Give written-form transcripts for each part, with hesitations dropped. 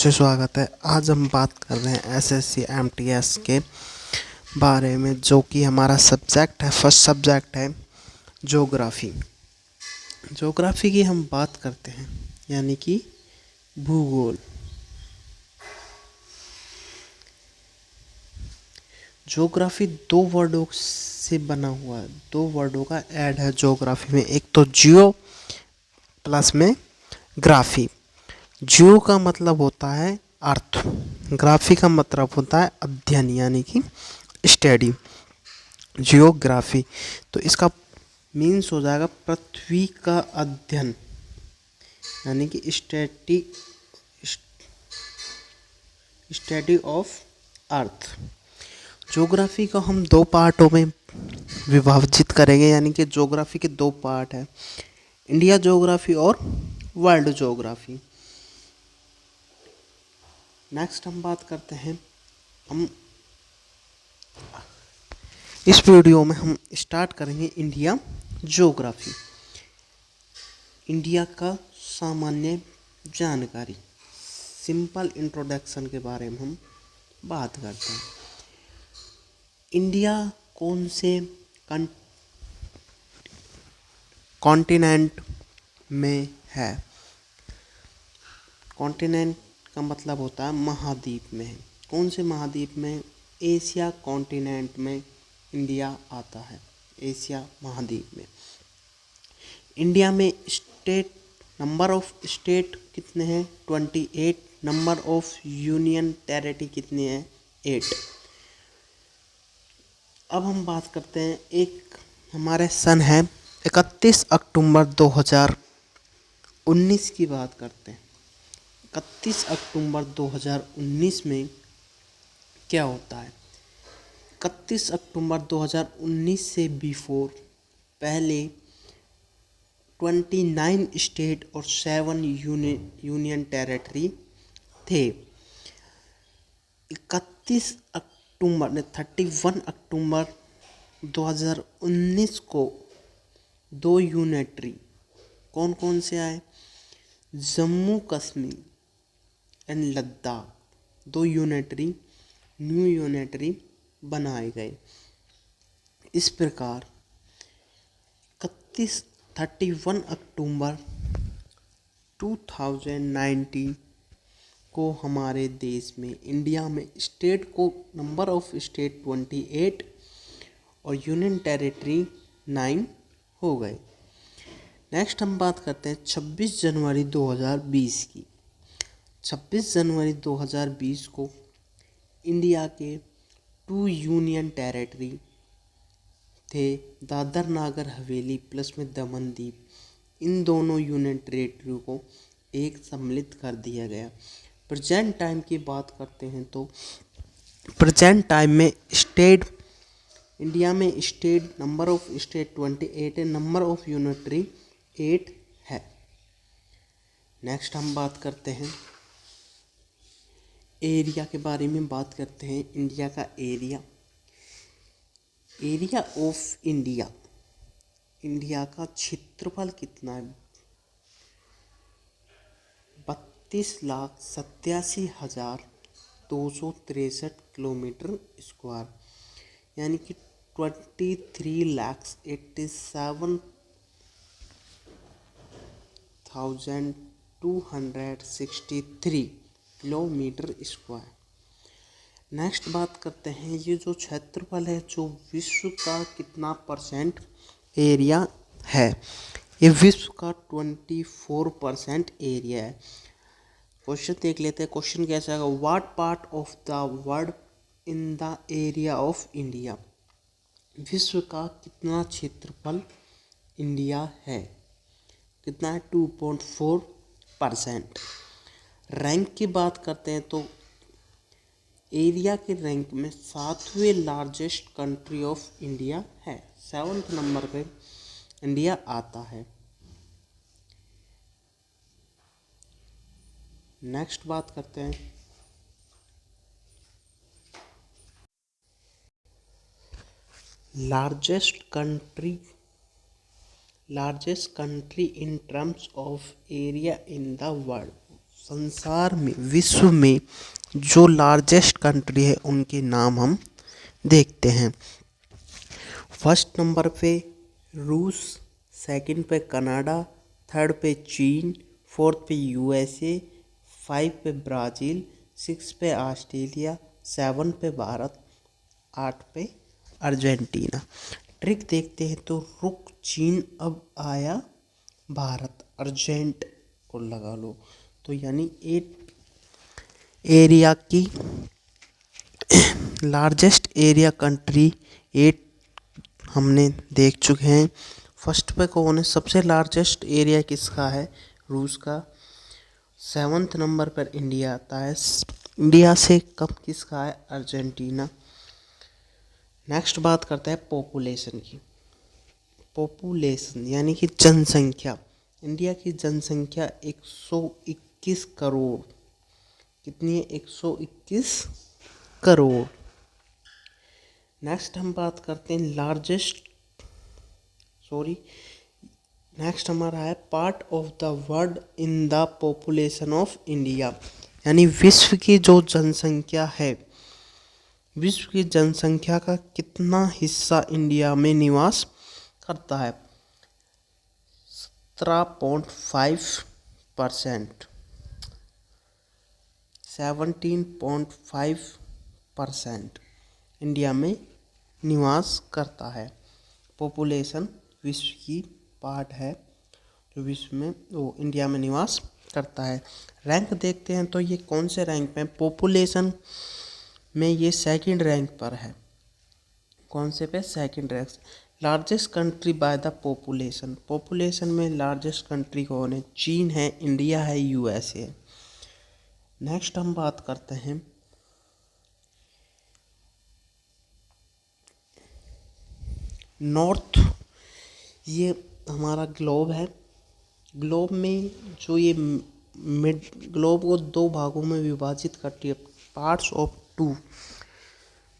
से स्वागत है। आज हम बात कर रहे हैं एसएससी एमटीएस के बारे में, जो कि हमारा सब्जेक्ट है, फर्स्ट सब्जेक्ट है ज्योग्राफी। ज्योग्राफी की हम बात करते हैं, यानी कि भूगोल। ज्योग्राफी दो वर्डों से बना हुआ है, दो वर्डों का ऐड है ज्योग्राफी में। एक तो जियो प्लस में ग्राफी। जियो का मतलब होता है अर्थ, ग्राफी का मतलब होता है अध्ययन, यानी कि स्टडी, जियोग्राफी। तो इसका मीन्स हो जाएगा पृथ्वी का अध्ययन, यानी कि स्टडी ऑफ अर्थ। ज्योग्राफी को हम दो पार्टों में विभाजित करेंगे, यानी कि ज्योग्राफी के दो पार्ट हैं, इंडिया ज्योग्राफी और वर्ल्ड ज्योग्राफी। नेक्स्ट हम बात करते हैं, हम इस वीडियो में हम स्टार्ट करेंगे इंडिया ज्योग्राफी। इंडिया का सामान्य जानकारी, सिंपल इंट्रोडक्शन के बारे में हम बात करते हैं। इंडिया कौन से कॉन्टिनेंट में है? कॉन्टिनेंट का मतलब होता है महाद्वीप में है। कौन से महाद्वीप में? एशिया कॉन्टिनेंट में इंडिया आता है, एशिया महाद्वीप में। इंडिया में स्टेट, नंबर ऑफ स्टेट कितने हैं? 28। नंबर ऑफ यूनियन टेरिटरी कितने हैं? 8। अब हम बात करते हैं, एक हमारे सन है 31 अक्टूबर 2019 की बात करते हैं। 31 अक्टूबर 2019 में क्या होता है? 31 अक्टूबर 2019 से बिफोर पहले 29 स्टेट और 7 यूनियन टेरिटरी थे। 31 अक्टूबर 2019 को दो यूनिटरी कौन कौन से आए? जम्मू कश्मीर एंड लद्दाख, दो यूनिटरी, न्यू यूनिटरी बनाए गए। इस प्रकार 31 अक्टूबर 2019 को हमारे देश में, इंडिया में स्टेट को, नंबर ऑफ स्टेट 28 और यूनियन टेरिटरी 9 हो गए। नेक्स्ट हम बात करते हैं 26 जनवरी 2020 की। 26 जनवरी 2020 को इंडिया के 2 यूनियन टेरिटरी थे, दादर नागर हवेली प्लस में दमन दीप। इन दोनों यूनियन टेरिटरी को एक सम्मिलित कर दिया गया। प्रेजेंट टाइम की बात करते हैं तो प्रेजेंट टाइम में स्टेट, इंडिया में स्टेट, नंबर ऑफ स्टेट 28 है, नंबर ऑफ यूनिटरी 8 है। नेक्स्ट हम बात करते हैं एरिया के बारे में, बात करते हैं इंडिया का area. Area of India, India का क्षेत्रफल कितना है? 32,87,263 किलोमीटर स्क्वायर, यानी कि 23,87,263 किलोमीटर स्क्वायर। नेक्स्ट बात करते हैं, ये जो क्षेत्रफल है, जो विश्व का कितना परसेंट एरिया है? ये विश्व का 24% एरिया है। क्वेश्चन देख लेते हैं, क्वेश्चन कैसा है? What part of the world in the area of India? विश्व का कितना क्षेत्रफल इंडिया है? कितना है? 2.4%। रैंक की बात करते हैं तो एरिया के रैंक में 7वें लार्जेस्ट कंट्री ऑफ इंडिया है, 7th नंबर पे इंडिया आता है। नेक्स्ट बात करते हैं, largest country in terms of area in the world. संसार में, विश्व में जो लार्जेस्ट कंट्री है उनके नाम हम देखते हैं। फर्स्ट नंबर पे रूस, सेकंड पे कनाडा, थर्ड पे चीन, फोर्थ पे यूएसए, 5 पे ब्राज़ील, 6 पे ऑस्ट्रेलिया, 7 पे भारत, 8 पे अर्जेंटीना। ट्रिक देखते हैं तो रुक चीन अब आया भारत, अर्जेंट को लगा लो। तो यानी 8 एरिया की लार्जेस्ट एरिया कंट्री 8 हमने देख चुके हैं। फर्स्ट पे कौन है, सबसे लार्जेस्ट एरिया किसका है, रूस का। 7th नंबर पर इंडिया आता है, इंडिया से कम किसका है, अर्जेंटीना। नेक्स्ट बात करते हैं पॉपुलेशन की। पॉपुलेशन यानी कि जनसंख्या, इंडिया की जनसंख्या 121 करोड़, कितनी है, 121 करोड़। नेक्स्ट हम बात करते हैं नेक्स्ट हमारा है part of the world in the population of India, यानी विश्व की जो जनसंख्या है, विश्व की जनसंख्या का कितना हिस्सा इंडिया में निवास करता है, 17.5%, 17.5% इंडिया में निवास करता है। पॉपुलेशन विश्व की पार्ट है जो विश्व में वो इंडिया में निवास करता है। रैंक देखते हैं तो ये कौन से रैंक पे है, पॉपुलेशन में ये सेकंड रैंक पर है। कौन से पे, second rank. Largest country by the population, population में लार्जेस्ट कंट्री कौन है, चीन है, इंडिया है, यूएसए है। नेक्स्ट हम बात करते हैं नॉर्थ, ये हमारा ग्लोब है। ग्लोब में जो ये मिड ग्लोब को 2 भागों में विभाजित करती है, पार्ट्स ऑफ 2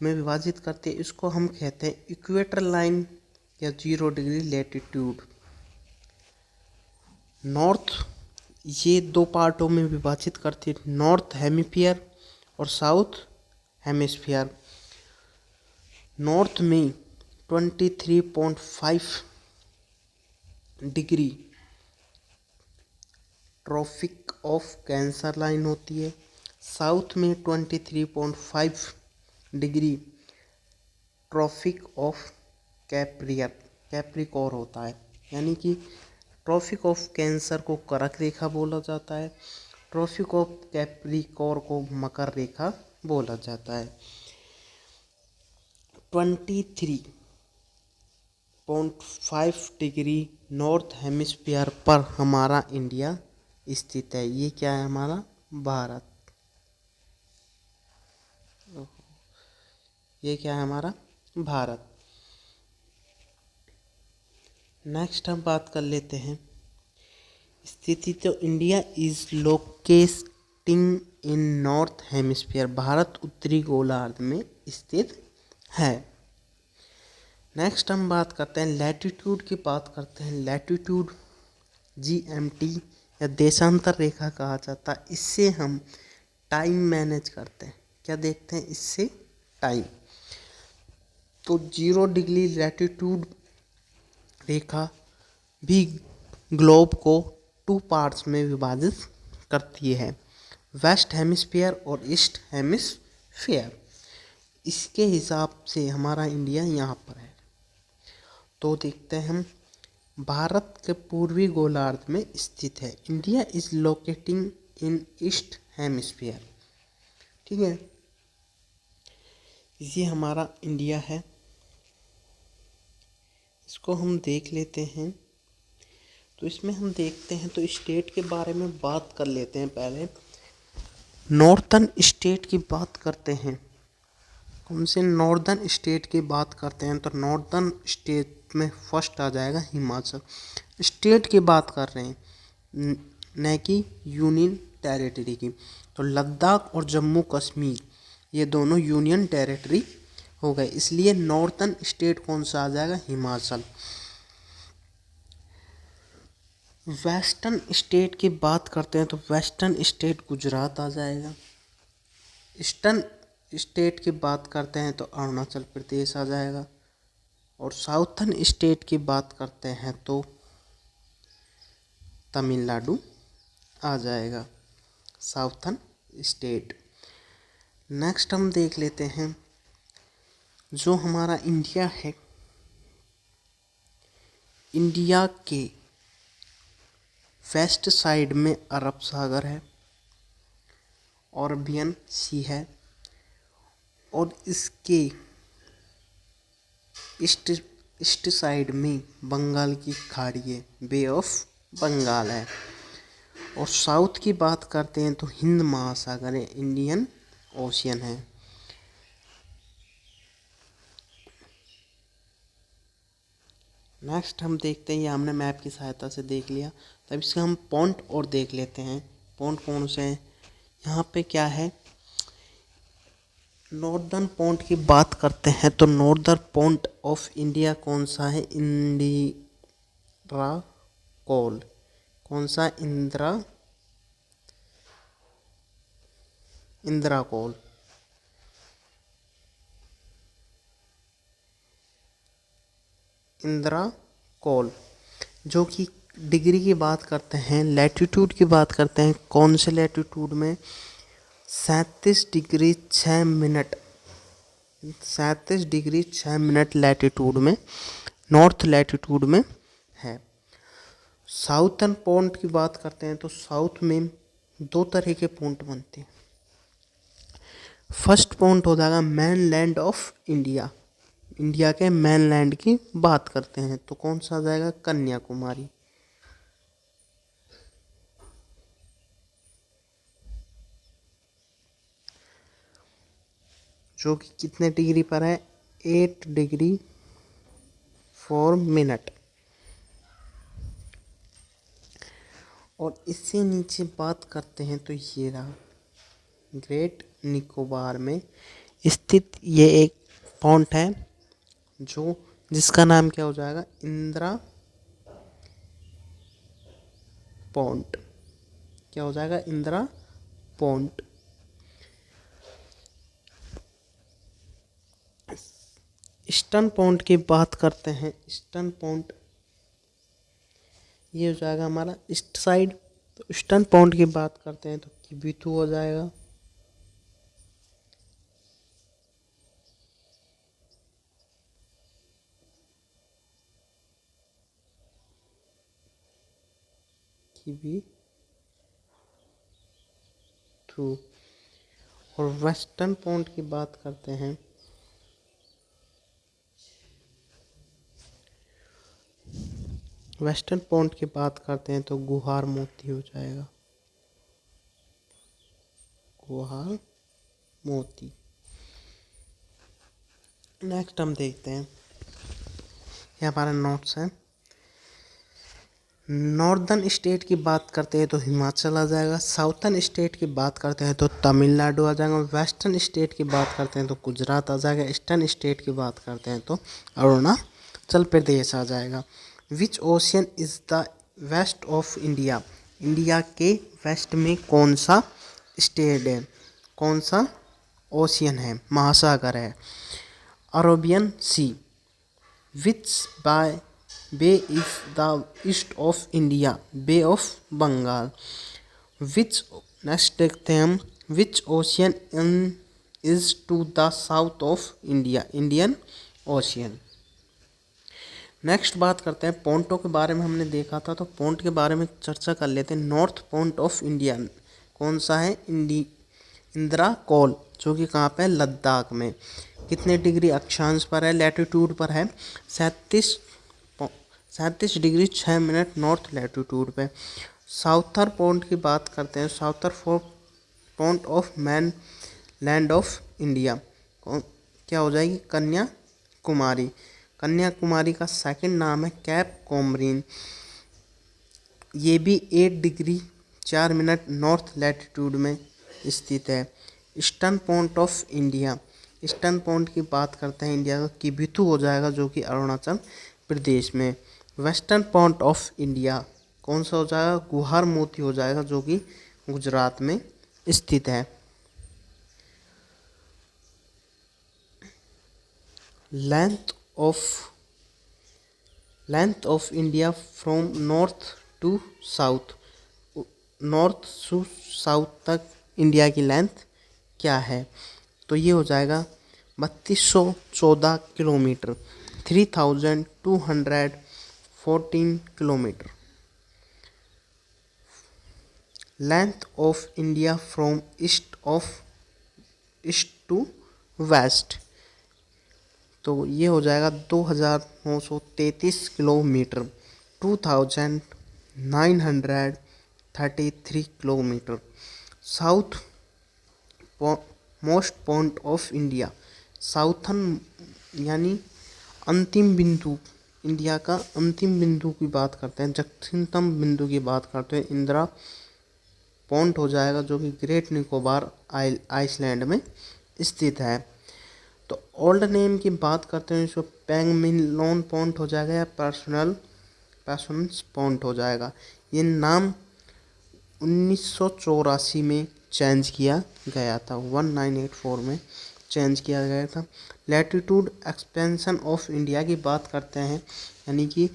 में विभाजित करते हैं, इसको हम कहते हैं इक्वेटर लाइन या 0 डिग्री लैटिट्यूड। नॉर्थ ये 2 पार्टों में विभाजित करती है, नॉर्थ हेमिस्फीयर और साउथ हेमिस्फीयर। नॉर्थ में 23.5 degree tropic of Cancer line होती है, साउथ में 23.5 डिग्री ट्रॉपिक ऑफ कैप्रिकॉर होता है, यानी कि ट्रॉपिक ऑफ कैंसर को कर्क रेखा बोला जाता है, ट्रॉपिक ऑफ कैप्रिकॉर को मकर रेखा बोला जाता है। 23.5 डिग्री नॉर्थ हेमिस्फीयर पर हमारा इंडिया स्थित है। ये क्या है, हमारा भारत। ये क्या है, हमारा भारत। नेक्स्ट हम बात कर लेते हैं स्थिति, तो India is locating in north hemisphere, Bharat उत्तरी गोलार्ध में स्थित है। नेक्स्ट हम बात करते हैं लैटिट्यूड की बात करते हैं। लैटिट्यूड GMT या देशांतर रेखा कहा जाता है, इससे हम टाइम मैनेज करते हैं। क्या देखते हैं इससे, टाइम। तो 0 डिग्री लैटिट्यूड रेखा भी ग्लोब को 2 पार्ट्स में विभाजित करती है, वेस्ट हेमिस्फीयर और ईस्ट हेमिस्फीयर। इसके हिसाब से हमारा इंडिया यहाँ पर है। तो देखते हैं हम, भारत के पूर्वी गोलार्ध में स्थित है, India is locating in east hemisphere. ठीक है, ये हमारा इंडिया है, इसको हम देख लेते हैं। तो इसमें हम देखते हैं तो स्टेट के बारे में बात कर लेते हैं। पहले नॉर्थर्न स्टेट की बात करते हैं। कौन से नॉर्दर्न स्टेट की बात करते हैं, तो नॉर्दर्न स्टेट में फर्स्ट आ जाएगा हिमाचल। स्टेट की बात कर रहे हैं, न कि यूनियन टेरिटरी की। तो लद्दाख और जम्मू कश्मीर ये दोनों यूनियन टेरिटरी हो गए, इसलिए नॉर्थर्न स्टेट कौन सा आ जाएगा, हिमाचल। वेस्टर्न स्टेट की बात करते हैं तो वेस्टर्न स्टेट गुजरात आ जाएगा। ईस्टर्न स्टेट की बात करते हैं तो अरुणाचल प्रदेश आ जाएगा। और साउथर्न स्टेट की बात करते हैं तो तमिलनाडु आ जाएगा। Southern state. नेक्स्ट हम देख लेते हैं जो हमारा इंडिया है, इंडिया के वेस्ट साइड में अरब सागर है, अरबियन सी है, और इसके ईस्ट ईस्ट साइड में बंगाल की खाड़ी है, बे ऑफ बंगाल है। और साउथ की बात करते हैं तो हिंद महासागर है, इंडियन ओशियन है। नेक्स्ट हम देखते हैं, ये हमने मैप की सहायता से देख लिया, तब इसके हम पॉइंट और देख लेते हैं। पॉइंट कौन से हैं? यहाँ पे क्या है, नॉर्दर्न पॉइंट की बात करते हैं तो नॉर्दर्न पॉइंट ऑफ इंडिया कौन सा है? इंदिरा कोल। कौन सा? इंदिरा कोल। इंदिरा कोल, जो कि डिग्री की बात करते हैं, लैटिट्यूड की बात करते हैं, कौन से लैटिट्यूड में? 37 degree 6 minute, 37 degree 6 minute latitude में, नॉर्थ लैटिट्यूड में है। साउथर्न पॉइंट की बात करते हैं तो साउथ में दो तरह के पॉइंट बनते हैं। फर्स्ट पॉइंट हो जाएगा main land of India, India के मेन लैंड की बात करते हैं तो कौन सा आ जाएगा? कन्याकुमारी। जो कि कितने डिग्री पर है? 8 डिग्री 4 मिनट। और इससे नीचे बात करते हैं तो ये रहा, ग्रेट निकोबार में स्थित ये एक पॉइंट है, जो जिसका नाम क्या हो जाएगा? इंदिरा पॉइंट। क्या हो जाएगा? इंदिरा पॉइंट। ईस्टर्न पॉइंट की बात करते हैं, ईस्टर्न पॉइंट ये हो जाएगा हमारा ईस्ट साइड। तो ईस्टर्न पॉइंट की बात करते हैं तो किबिथु हो जाएगा। किबिथु। और वेस्टर्न पॉइंट की बात करते हैं, वेस्टर्न पॉइंट की बात करते हैं तो गुहार मोती हो जाएगा। गुहार मोती। नेक्स्ट हम देखते हैं, ये हमारा नोट्स है। नॉर्दर्न स्टेट की बात करते हैं तो हिमाचल आ जाएगा। साउथर्न स्टेट की बात करते हैं तो तमिलनाडु आ जाएगा। वेस्टर्न स्टेट की बात करते हैं तो गुजरात आ जाएगा। ईस्टर्न स्टेट की बात करते हैं तो अरुणाचल प्रदेश आ जाएगा। Which ocean is the west of India? India के वेस्ट में कौन सा स्टेट है, कौन सा ओशियन है, महासागर है? Arabian sea. Which by bay is the east of India? Bay of Bengal. Which, next देखते हैं हम, which ocean in is to the south of India? Indian ocean. Next बात करते हैं पॉइंटों के बारे में, हमने देखा था तो पॉइंट के बारे में चर्चा कर लेते हैं। नॉर्थ पॉइंट ऑफ इंडिया कौन सा है? इंदिरा कोल, जो कि कहाँ पे है? लद्दाख में। कितने डिग्री अक्षांश पर है? लैटिट्यूड पर है 37 डिग्री 6 मिनट नॉर्थ लैटिट्यूड पे। साउथर पॉइंट की बात करते हैं, southern point of mainland of India क्या हो जाएगी? कन्याकुमारी। कन्याकुमारी का सेकंड नाम है कैप कोमरिन। ये भी 8 डिग्री 4 मिनट नॉर्थ लैटिट्यूड में स्थित है। Eastern point of India, eastern point की बात करते हैं इंडिया का, किबिथु हो जाएगा, जो कि अरुणाचल प्रदेश में। वेस्टर्न पॉइंट ऑफ इंडिया कौन सा हो जाएगा, गुहार मोती हो जाएगा, जो कि गुजरात में स्थित है। Length of India from north to south, north to south तक इंडिया की लेंथ क्या है, तो ये हो जाएगा 3214 kilometer, 3214 kilometer. Length of India from east to west, तो ये हो जाएगा 2933 kilometer, 2933 kilometer. South most point of India, southern यानी अंतिम बिंदु, इंडिया का अंतिम बिंदु की बात करते हैं, दक्षिणतम बिंदु की बात करते हैं, इंदिरा पॉइंट हो जाएगा, जो कि ग्रेट निकोबार आइसलैंड में स्थित है। तो ओल्ड नेम की बात करते हैं, इसको पेंगमिनलोन पॉइंट हो जाएगा या पर्सनस पॉइंट हो जाएगा। ये नाम 1984 में चेंज किया गया था, 1984 में चेंज किया गया था। लैटिट्यूड एक्सपेंशन ऑफ इंडिया की बात करते हैं, यानी कि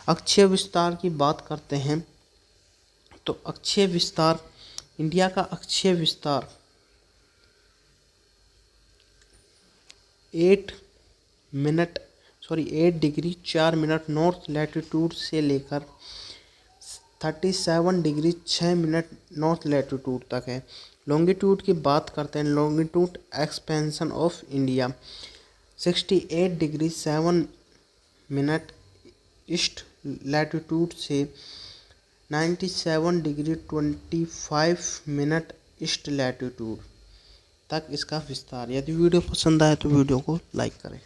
अक्षीय विस्तार की बात करते हैं, तो अक्षीय विस्तार, इंडिया का अक्षीय विस्तार 8 डिग्री 4 मिनट नॉर्थ लैटिट्यूड से लेकर 37 डिग्री 6 मिनट नॉर्थ लैटिट्यूड तक है। लॉन्गिट्यूड की बात करते हैं, longitude expansion of India 68 degree 7 minute east latitude से 97 डिग्री 25 मिनट ईस्ट लैटिट्यूड तक इसका विस्तार। यदि वीडियो पसंद आए तो वीडियो को लाइक करें।